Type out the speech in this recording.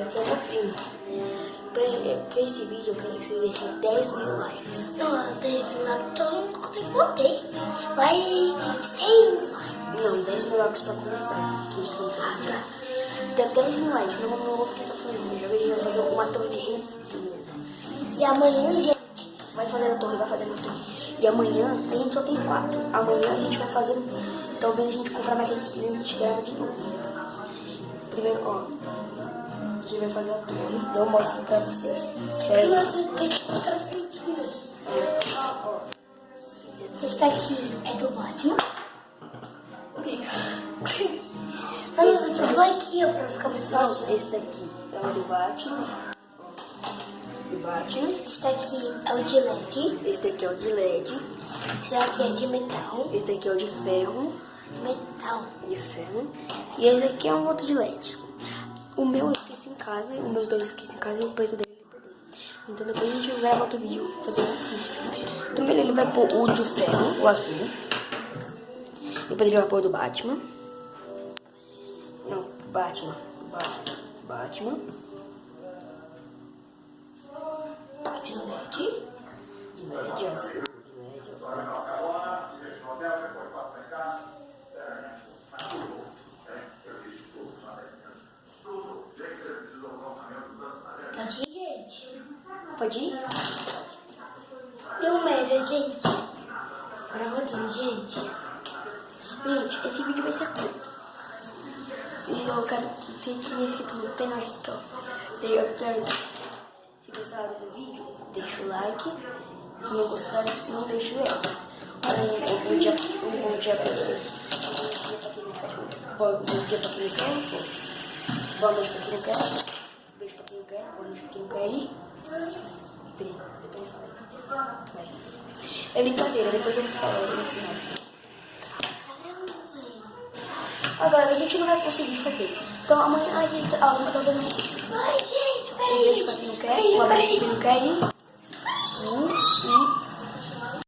aqui é meu primo. Pra esse vídeo eu quero que você deixe 10 mil likes. Não, 10 mil likes todo mundo consegue bater. Vai 100 mil likes. Não, 10 mil likes pra começar. Que isso não tá. Dá 10 mil likes, não vou ficar falando. Já vejo, vai fazer uma torre de rede. E amanhã, gente, Vai fazendo a torre, vai fazendo a torre. E amanhã, a gente só tem 4. Amanhã a gente vai fazer. Talvez a gente comprar mais redes e a gente grava de novo. Primeiro, ó. A gente vai fazer a torre. Então eu mostro pra vocês. Espera aí. agora você tem que mostrar vídeos. Esse daqui é do Batman. Vamos vai aqui, ó, pra ficar mais fácil. Esse daqui é o do Batman. Do Batman. Esse daqui é o de LED. Esse daqui é o de LED. Esse daqui é de metal. Esse daqui é o de ferro. Metal. De ferro. E esse daqui é um outro de LED. O meu eu esqueci em casa. Os meus dois eu esqueci em casa e o preço dele eu perdi. Então depois a gente grava outro vídeo fazendo vídeo. Primeiro ele vai pôr o de ferro, o azul. Depois ele vai pôr o do Batman. Não, Batman. Batman. De LED. De LED, ó. De LED, ó. Pode ir, gente. Pode ir? Deu merda, gente. Para rodando, gente. Gente, esse vídeo vai ser curto. E eu quero que fique inscrito no canal, então. Eu quero, se gostaram do vídeo, deixa o like. Se não gostaram, não deixa o like. Um bom dia pra quem não quer. Bom dia pra quem não quer. Boa noite pra quem não quer. Beijo pra quem não quer. Boa noite pra quem não quer ir. Depois eu falo. É brincadeira, depois eu falo no final. Agora, a gente não vai conseguir fazer. Então amanhã a gente... Ó, eu tô dando... Ai, gente, Um beijo pra quem não quer. Boa noite pra quem não quer ir.